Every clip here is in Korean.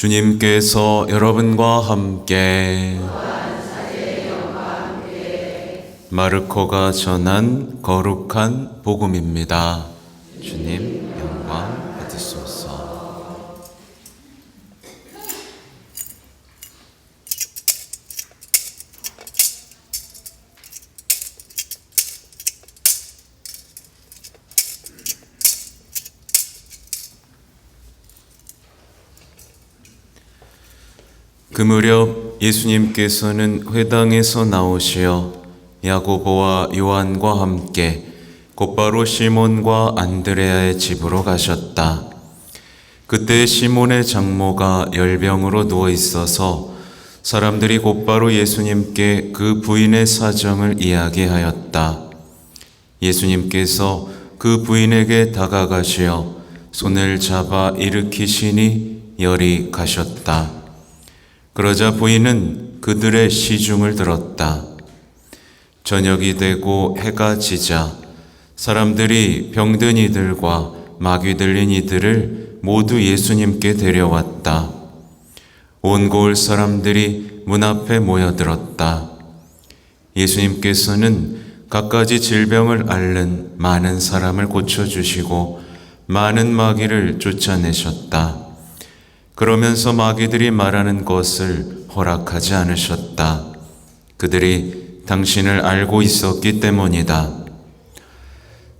주님께서 여러분과 함께 마르코가 전한 거룩한 복음입니다. 주님 영광 받으소서. 그 무렵 예수님께서는 회당에서 나오시어 야고보와 요한과 함께 곧바로 시몬과 안드레아의 집으로 가셨다. 그때 시몬의 장모가 열병으로 누워 있어서 사람들이 곧바로 예수님께 그 부인의 사정을 이야기하였다. 예수님께서 그 부인에게 다가가시어 손을 잡아 일으키시니 열이 가셨다. 그러자 부인은 그들의 시중을 들었다. 저녁이 되고 해가 지자 사람들이 병든 이들과 마귀 들린 이들을 모두 예수님께 데려왔다. 온 고을 사람들이 문 앞에 모여들었다. 예수님께서는 갖가지 질병을 앓는 많은 사람을 고쳐주시고 많은 마귀를 쫓아내셨다. 그러면서 마귀들이 말하는 것을 허락하지 않으셨다. 그들이 당신을 알고 있었기 때문이다.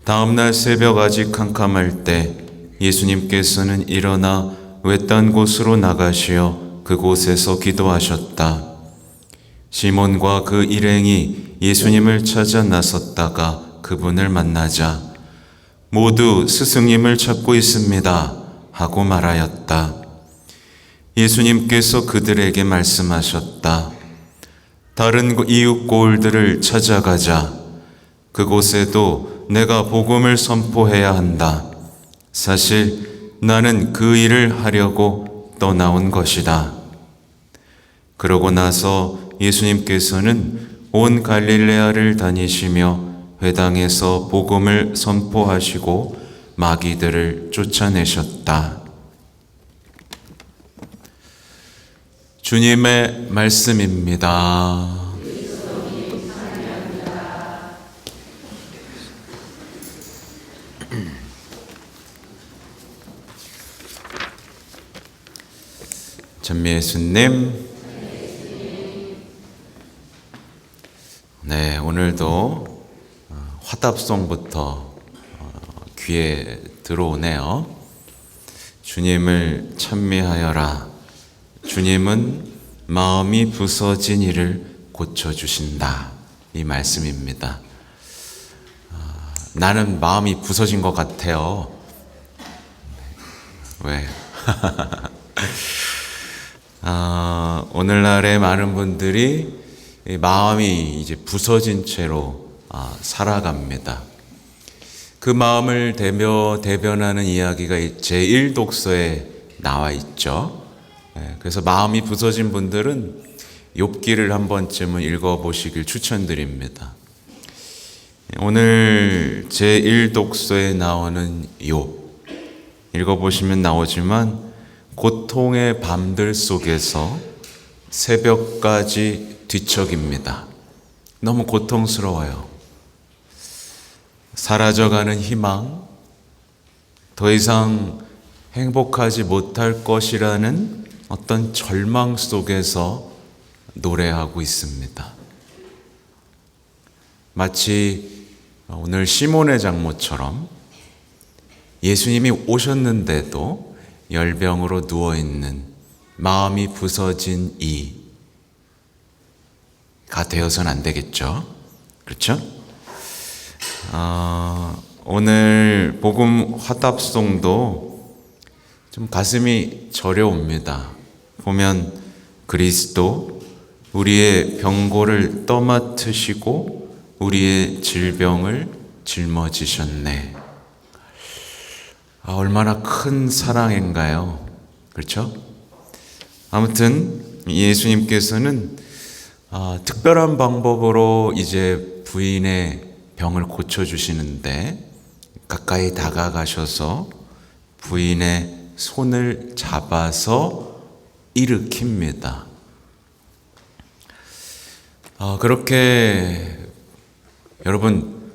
다음 날 새벽 아직 캄캄할 때 예수님께서는 일어나 외딴 곳으로 나가시어 그곳에서 기도하셨다. 시몬과 그 일행이 예수님을 찾아 나섰다가 그분을 만나자 모두 스승님을 찾고 있습니다 하고 말하였다. 예수님께서 그들에게 말씀하셨다. 다른 이웃 고을들을 찾아가자. 그곳에도 내가 복음을 선포해야 한다. 사실 나는 그 일을 하려고 떠나온 것이다. 그러고 나서 예수님께서는 온 갈릴레아를 다니시며 회당에서 복음을 선포하시고 마귀들을 쫓아내셨다. 주님의 말씀입니다. 전미예수님, 네, 오늘도 화답송부터 귀에 들어오네요. 주님을 찬미하여라. 주님은 마음이 부서진 이를 고쳐주신다. 이 말씀입니다. 나는 마음이 부서진 것 같아요. 왜? 오늘날에 많은 분들이 마음이 이제 부서진 채로 살아갑니다. 그 마음을 대변하는 이야기가 제1독서에 나와 있죠. 그래서 마음이 부서진 분들은 욥기를 한 번쯤은 읽어보시길 추천드립니다. 오늘 제1독서에 나오는 욥 읽어보시면 나오지만 고통의 밤들 속에서 새벽까지 뒤척입니다. 너무 고통스러워요. 사라져가는 희망, 더 이상 행복하지 못할 것이라는 어떤 절망 속에서 노래하고 있습니다. 마치 오늘 시몬의 장모처럼 예수님이 오셨는데도 열병으로 누워있는 마음이 부서진 이가 되어서는 안 되겠죠. 그렇죠? 오늘 복음 화답송도 좀 가슴이 저려옵니다. 보면 그리스도 우리의 병고를 떠맡으시고 우리의 질병을 짊어지셨네. 얼마나 큰 사랑인가요? 그렇죠? 아무튼 예수님께서는 특별한 방법으로 이제 부인의 병을 고쳐주시는데 가까이 다가가셔서 부인의 손을 잡아서 일으킵니다. 그렇게 여러분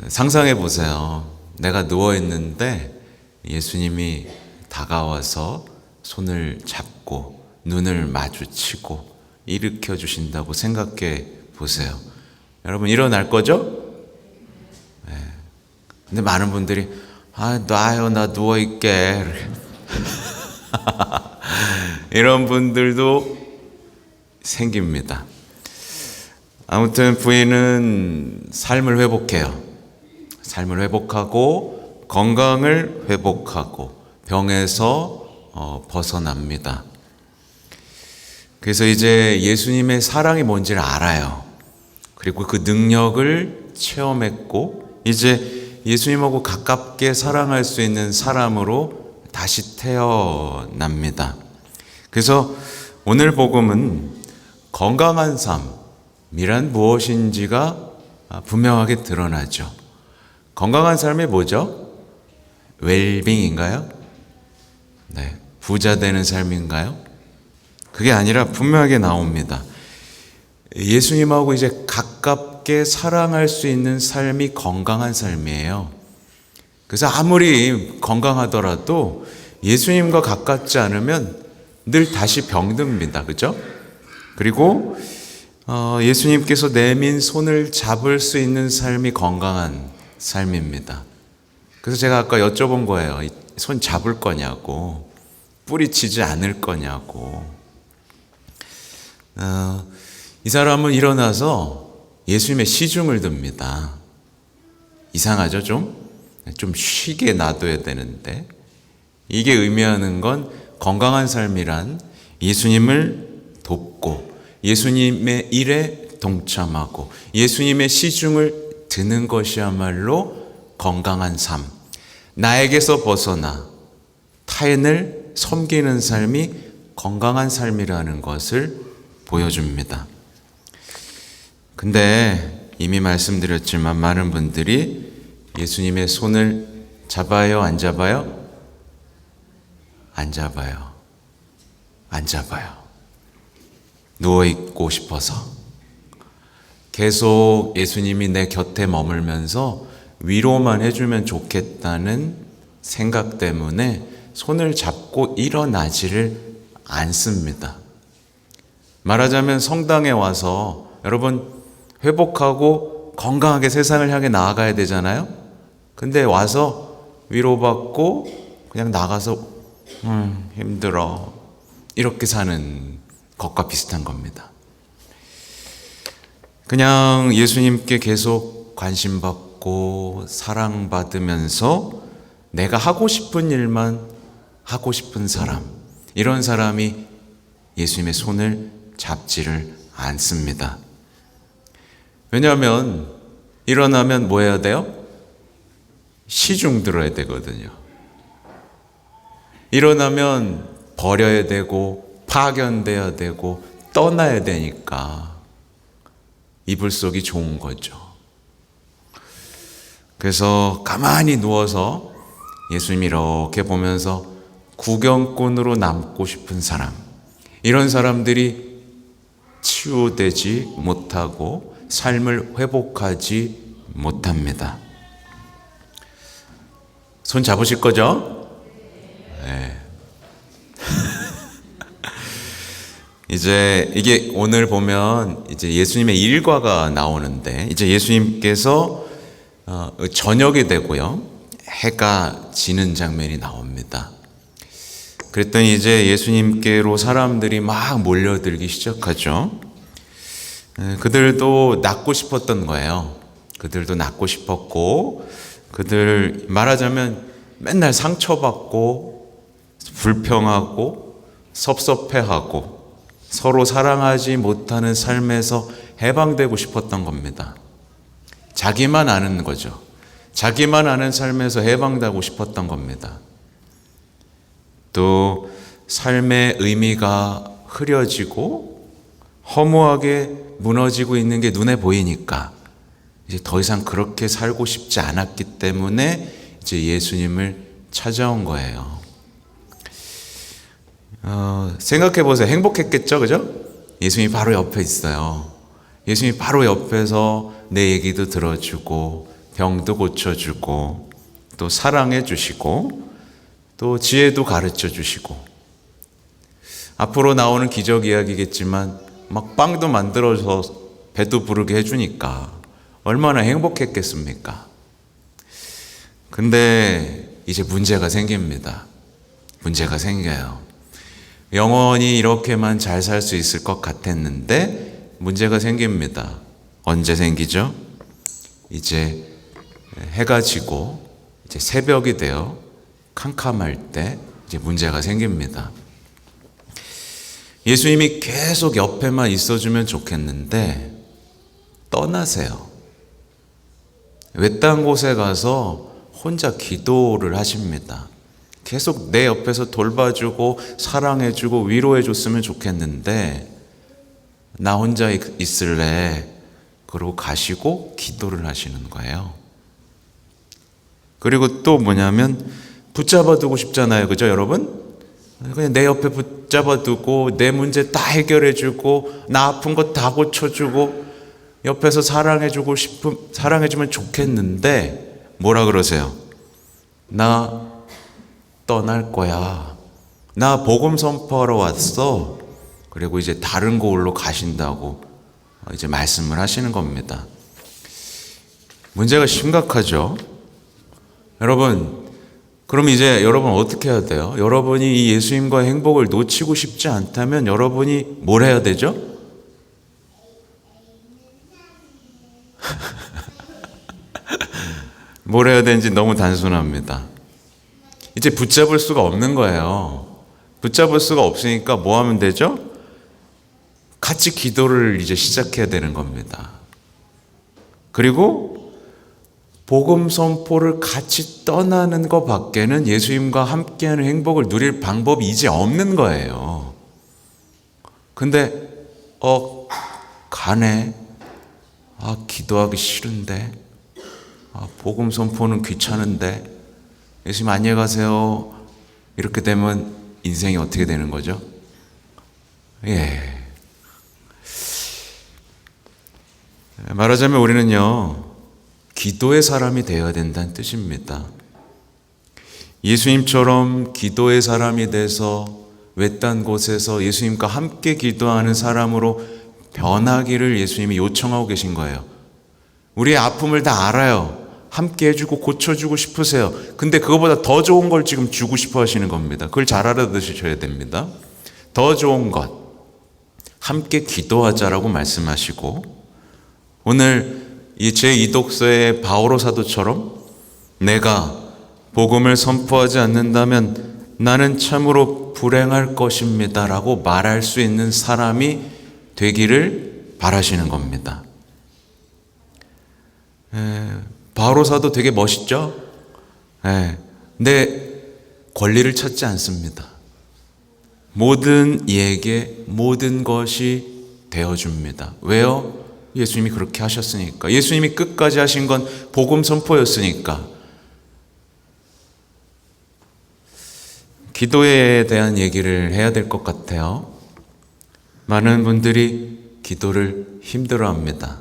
상상해 보세요. 내가 누워 있는데 예수님이 다가와서 손을 잡고 눈을 마주치고 일으켜 주신다고 생각해 보세요. 여러분 일어날 거죠? 네. 근데 많은 분들이 놔요, 나 누워 있게 이런 분들도 생깁니다. 아무튼 부인은 삶을 회복해요. 삶을 회복하고 건강을 회복하고 병에서 벗어납니다. 그래서 이제 예수님의 사랑이 뭔지를 알아요. 그리고 그 능력을 체험했고 이제 예수님하고 가깝게 사랑할 수 있는 사람으로 다시 태어납니다. 그래서 오늘 복음은 건강한 삶이란 무엇인지가 분명하게 드러나죠. 건강한 삶이 뭐죠? 웰빙인가요? 네, 부자 되는 삶인가요? 그게 아니라 분명하게 나옵니다. 예수님하고 이제 가깝게 사랑할 수 있는 삶이 건강한 삶이에요. 그래서 아무리 건강하더라도 예수님과 가깝지 않으면 늘 다시 병듭니다. 그죠? 그리고 예수님께서 내민 손을 잡을 수 있는 삶이 건강한 삶입니다. 그래서 제가 아까 여쭤본 거예요. 손 잡을 거냐고, 뿌리치지 않을 거냐고. 이 사람은 일어나서 예수님의 시중을 듭니다. 이상하죠, 좀 쉬게 놔둬야 되는데. 이게 의미하는 건 건강한 삶이란 예수님을 돕고 예수님의 일에 동참하고 예수님의 시중을 드는 것이야말로 건강한 삶. 나에게서 벗어나 타인을 섬기는 삶이 건강한 삶이라는 것을 보여줍니다. 근데 이미 말씀드렸지만 많은 분들이 예수님의 손을 잡아요, 안 잡아요? 안 잡아요. 안 잡아요. 누워있고 싶어서. 계속 예수님이 내 곁에 머물면서 위로만 해주면 좋겠다는 생각 때문에 손을 잡고 일어나지를 않습니다. 말하자면 성당에 와서 여러분 회복하고 건강하게 세상을 향해 나아가야 되잖아요. 근데 와서 위로받고 그냥 나가서 힘들어 이렇게 사는 것과 비슷한 겁니다. 그냥 예수님께 계속 관심받고 사랑받으면서 내가 하고 싶은 일만 하고 싶은 사람, 이런 사람이 예수님의 손을 잡지를 않습니다. 왜냐하면 일어나면 뭐 해야 돼요? 시중 들어야 되거든요. 일어나면 버려야 되고 파견돼야 되고 떠나야 되니까 이불 속이 좋은 거죠. 그래서 가만히 누워서 예수님 이렇게 보면서 구경꾼으로 남고 싶은 사람, 이런 사람들이 치유되지 못하고 삶을 회복하지 못합니다. 손 잡으실 거죠? 네. 이제 이게 오늘 보면 이제 예수님의 일과가 나오는데, 이제 예수님께서 저녁이 되고요, 해가 지는 장면이 나옵니다. 그랬더니 이제 예수님께로 사람들이 막 몰려들기 시작하죠. 그들도 낫고 싶었던 거예요. 그들도 낫고 싶었고, 그들 말하자면 맨날 상처받고 불평하고 섭섭해하고 서로 사랑하지 못하는 삶에서 해방되고 싶었던 겁니다. 자기만 아는 거죠. 자기만 아는 삶에서 해방되고 싶었던 겁니다. 또 삶의 의미가 흐려지고 허무하게 무너지고 있는 게 눈에 보이니까 이제 더 이상 그렇게 살고 싶지 않았기 때문에 이제 예수님을 찾아온 거예요. 생각해 보세요. 행복했겠죠, 그죠? 예수님이 바로 옆에 있어요. 예수님이 바로 옆에서 내 얘기도 들어주고 병도 고쳐주고 또 사랑해 주시고 또 지혜도 가르쳐 주시고, 앞으로 나오는 기적 이야기겠지만 막 빵도 만들어서 배도 부르게 해주니까 얼마나 행복했겠습니까? 근데 이제 문제가 생깁니다. 문제가 생겨요. 영원히 이렇게만 잘 살 수 있을 것 같았는데 문제가 생깁니다. 언제 생기죠? 이제 해가 지고 이제 새벽이 되어 캄캄할 때 이제 문제가 생깁니다. 예수님이 계속 옆에만 있어주면 좋겠는데 떠나세요. 외딴 곳에 가서 혼자 기도를 하십니다. 계속 내 옆에서 돌봐주고 사랑해주고 위로해줬으면 좋겠는데 나 혼자 있을래. 그러고 가시고 기도를 하시는 거예요. 그리고 또 뭐냐면 붙잡아 두고 싶잖아요. 그죠, 여러분? 그냥 내 옆에 붙잡아 두고 내 문제 다 해결해주고 나 아픈 거 다 고쳐주고 옆에서 사랑해주면 좋겠는데 뭐라 그러세요? 나 떠날 거야. 나 복음 선포하러 왔어. 그리고 이제 다른 곳으로 가신다고 이제 말씀을 하시는 겁니다. 문제가 심각하죠. 여러분, 그럼 이제 여러분 어떻게 해야 돼요? 여러분이 이 예수님과의 행복을 놓치고 싶지 않다면 여러분이 뭘 해야 되죠? 뭘 해야 되는지 너무 단순합니다. 이제 붙잡을 수가 없는 거예요. 붙잡을 수가 없으니까 뭐 하면 되죠? 같이 기도를 이제 시작해야 되는 겁니다. 그리고 복음 선포를 같이 떠나는 것 밖에는 예수님과 함께하는 행복을 누릴 방법이 이제 없는 거예요. 근데 가네. 기도하기 싫은데. 복음 선포는 귀찮은데. 예수님 안녕히 가세요. 이렇게 되면 인생이 어떻게 되는 거죠? 말하자면 우리는요, 기도의 사람이 되어야 된다는 뜻입니다. 예수님처럼 기도의 사람이 돼서 외딴 곳에서 예수님과 함께 기도하는 사람으로 변하기를 예수님이 요청하고 계신 거예요. 우리의 아픔을 다 알아요. 함께 해주고 고쳐주고 싶으세요. 근데 그거보다 더 좋은 걸 지금 주고 싶어 하시는 겁니다. 그걸 잘 알아두셔야 됩니다. 더 좋은 것, 함께 기도하자라고 말씀하시고, 오늘 이 제2독서의 바오로 사도처럼 내가 복음을 선포하지 않는다면 나는 참으로 불행할 것입니다 라고 말할 수 있는 사람이 되기를 바라시는 겁니다. 바오로 사도 되게 멋있죠? 내 권리를 찾지 않습니다. 모든 이에게 모든 것이 되어줍니다. 왜요? 예수님이 그렇게 하셨으니까. 예수님이 끝까지 하신 건 복음 선포였으니까. 기도에 대한 얘기를 해야 될 것 같아요. 많은 분들이 기도를 힘들어합니다.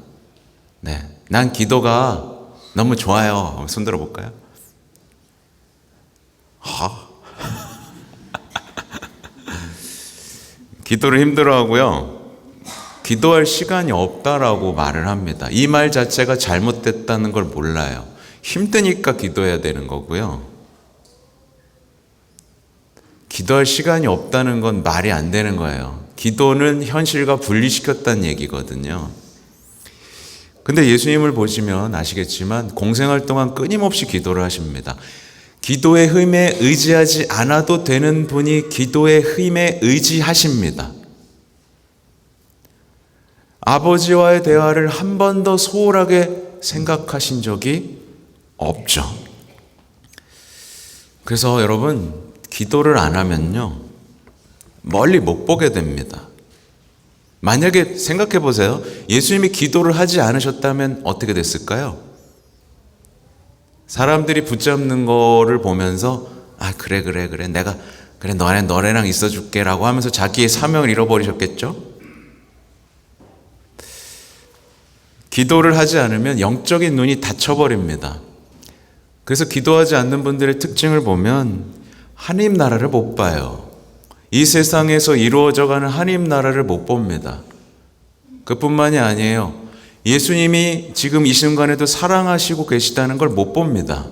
난 기도가 너무 좋아요. 손 들어볼까요? 기도를 힘들어하고요. 기도할 시간이 없다라고 말을 합니다. 이 말 자체가 잘못됐다는 걸 몰라요. 힘드니까 기도해야 되는 거고요. 기도할 시간이 없다는 건 말이 안 되는 거예요. 기도는 현실과 분리시켰다는 얘기거든요. 근데 예수님을 보시면 아시겠지만 공생활 동안 끊임없이 기도를 하십니다. 기도의 힘에 의지하지 않아도 되는 분이 기도의 힘에 의지하십니다. 아버지와의 대화를 한 번 더 소홀하게 생각하신 적이 없죠. 그래서 여러분, 기도를 안 하면요, 멀리 못 보게 됩니다. 만약에 생각해 보세요. 예수님이 기도를 하지 않으셨다면 어떻게 됐을까요? 사람들이 붙잡는 거를 보면서 그래 내가 그래 너네랑 있어줄게 라고 하면서 자기의 사명을 잃어버리셨겠죠? 기도를 하지 않으면 영적인 눈이 닫혀버립니다. 그래서 기도하지 않는 분들의 특징을 보면 하나님 나라를 못 봐요. 이 세상에서 이루어져가는 하나님 나라를 못 봅니다. 그뿐만이 아니에요. 예수님이 지금 이 순간에도 사랑하시고 계시다는 걸 못 봅니다.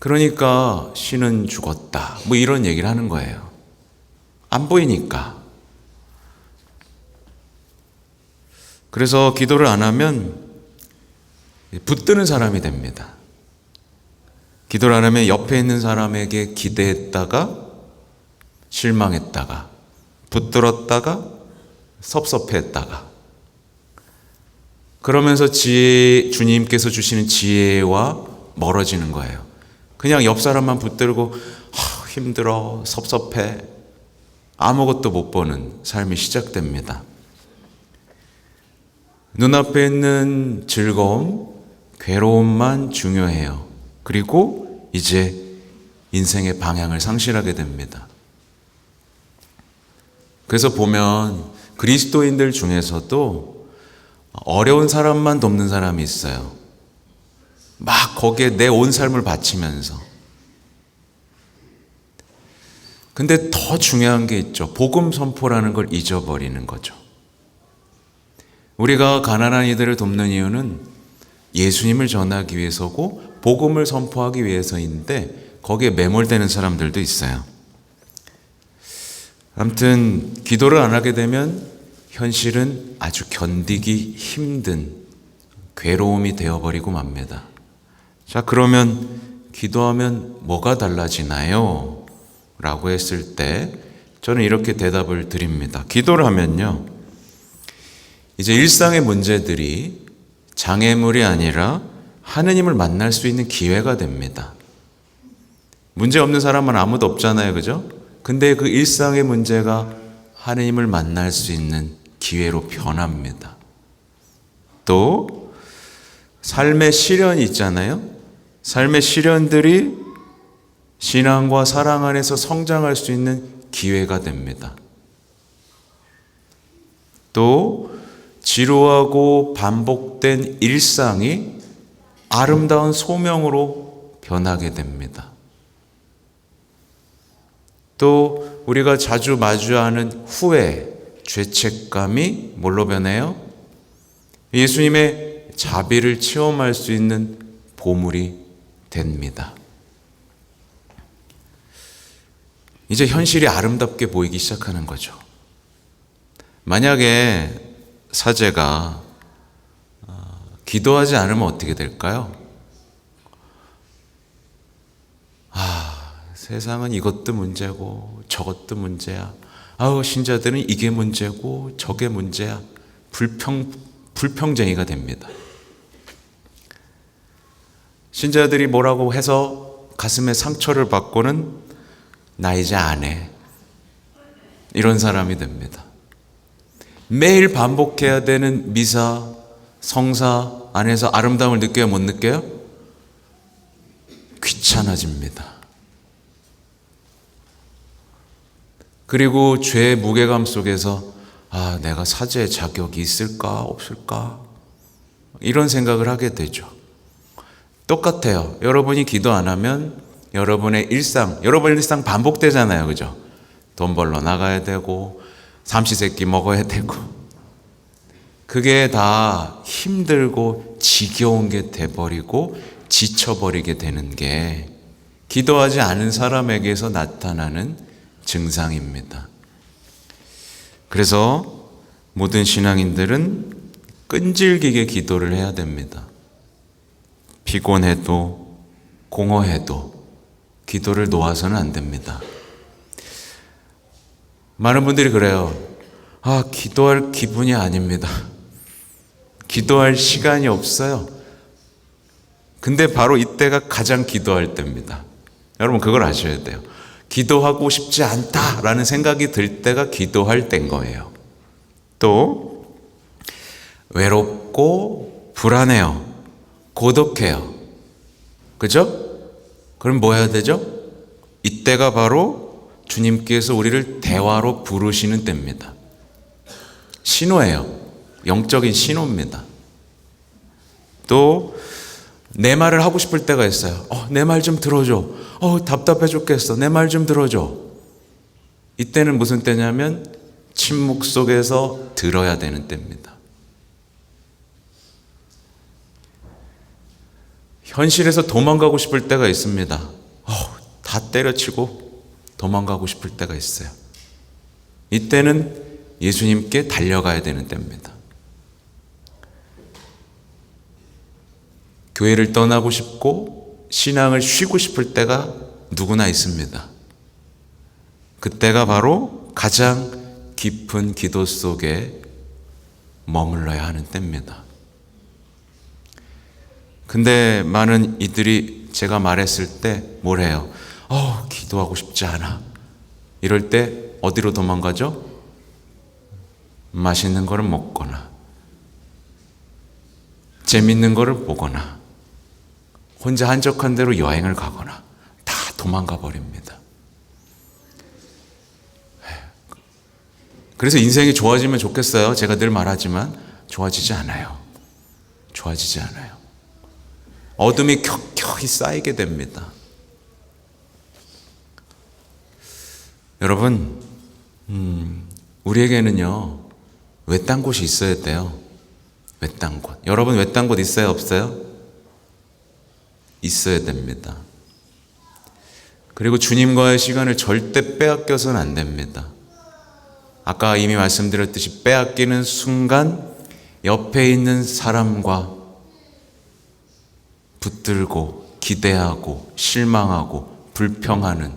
그러니까 신은 죽었다. 뭐 이런 얘기를 하는 거예요. 안 보이니까. 그래서 기도를 안 하면 붙드는 사람이 됩니다. 기도를 안 하면 옆에 있는 사람에게 기대했다가 실망했다가 붙들었다가 섭섭해했다가 그러면서 주님께서 주시는 지혜와 멀어지는 거예요. 그냥 옆 사람만 붙들고 힘들어 섭섭해 아무것도 못 보는 삶이 시작됩니다. 눈앞에 있는 즐거움, 괴로움만 중요해요. 그리고 이제 인생의 방향을 상실하게 됩니다. 그래서 보면 그리스도인들 중에서도 어려운 사람만 돕는 사람이 있어요. 막 거기에 내 온 삶을 바치면서. 근데 더 중요한 게 있죠. 복음 선포라는 걸 잊어버리는 거죠. 우리가 가난한 이들을 돕는 이유는 예수님을 전하기 위해서고 복음을 선포하기 위해서인데 거기에 매몰되는 사람들도 있어요. 아무튼 기도를 안 하게 되면 현실은 아주 견디기 힘든 괴로움이 되어버리고 맙니다. 자, 그러면 기도하면 뭐가 달라지나요? 라고 했을 때 저는 이렇게 대답을 드립니다. 기도를 하면요, 이제 일상의 문제들이 장애물이 아니라 하느님을 만날 수 있는 기회가 됩니다. 문제 없는 사람은 아무도 없잖아요, 그죠? 근데 그 일상의 문제가 하느님을 만날 수 있는 기회로 변합니다. 또 삶의 시련이 있잖아요. 삶의 시련들이 신앙과 사랑 안에서 성장할 수 있는 기회가 됩니다. 또 지루하고 반복된 일상이 아름다운 소명으로 변하게 됩니다. 또 우리가 자주 마주하는 후회, 죄책감이 뭘로 변해요? 예수님의 자비를 체험할 수 있는 보물이 됩니다. 이제 현실이 아름답게 보이기 시작하는 거죠. 만약에 사제가 기도하지 않으면 어떻게 될까요? 세상은 이것도 문제고 저것도 문제야. 신자들은 이게 문제고 저게 문제야. 불평쟁이가 됩니다. 신자들이 뭐라고 해서 가슴에 상처를 받고는 나 이제 안 해. 이런 사람이 됩니다. 매일 반복해야 되는 미사, 성사 안에서 아름다움을 느껴요, 못 느껴요? 귀찮아집니다. 그리고 죄의 무게감 속에서 내가 사제의 자격이 있을까 없을까 이런 생각을 하게 되죠. 똑같아요. 여러분이 기도 안 하면 여러분의 일상 반복되잖아요, 그죠? 돈 벌러 나가야 되고 삼시세끼 먹어야 되고 그게 다 힘들고 지겨운 게 돼버리고 지쳐버리게 되는 게 기도하지 않은 사람에게서 나타나는 증상입니다. 그래서 모든 신앙인들은 끈질기게 기도를 해야 됩니다. 피곤해도 공허해도 기도를 놓아서는 안 됩니다. 많은 분들이 그래요. 기도할 기분이 아닙니다. 기도할 시간이 없어요. 근데 바로 이때가 가장 기도할 때입니다. 여러분 그걸 아셔야 돼요. 기도하고 싶지 않다라는 생각이 들 때가 기도할 때인 거예요. 또 외롭고 불안해요. 고독해요. 그죠? 그럼 뭐 해야 되죠? 이때가 바로 주님께서 우리를 대화로 부르시는 때입니다. 신호예요. 영적인 신호입니다. 또 내 말을 하고 싶을 때가 있어요. 내 말 좀 들어줘. 답답해 죽겠어. 내 말 좀 들어줘. 이때는 무슨 때냐면 침묵 속에서 들어야 되는 때입니다. 현실에서 도망가고 싶을 때가 있습니다. 다 때려치고 도망가고 싶을 때가 있어요. 이때는 예수님께 달려가야 되는 때입니다. 교회를 떠나고 싶고 신앙을 쉬고 싶을 때가 누구나 있습니다. 그때가 바로 가장 깊은 기도 속에 머물러야 하는 때입니다. 근데 많은 이들이 제가 말했을 때 뭘 해요? 기도하고 싶지 않아. 이럴 때 어디로 도망가죠? 맛있는 거를 먹거나 재밌는 거를 보거나 혼자 한적한 데로 여행을 가거나 다 도망가 버립니다. 그래서 인생이 좋아지면 좋겠어요. 제가 늘 말하지만 좋아지지 않아요. 좋아지지 않아요. 어둠이 켜켜이 쌓이게 됩니다. 여러분, 우리에게는요 외딴 곳이 있어야 돼요. 외딴 곳. 여러분 외딴 곳 있어요? 없어요? 있어야 됩니다. 그리고 주님과의 시간을 절대 빼앗겨서는 안 됩니다. 아까 이미 말씀드렸듯이 빼앗기는 순간 옆에 있는 사람과 붙들고 기대하고 실망하고 불평하는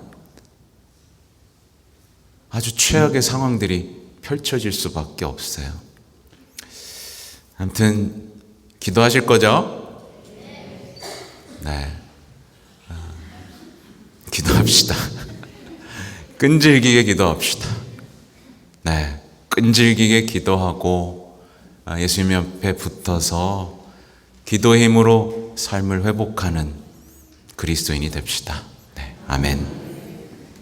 아주 최악의 상황들이 펼쳐질 수밖에 없어요. 아무튼 기도하실 거죠? 네. 기도합시다. 끈질기게 기도합시다. 네. 끈질기게 기도하고 예수님 옆에 붙어서 기도의 힘으로 삶을 회복하는 그리스도인이 됩시다. 네. 아멘.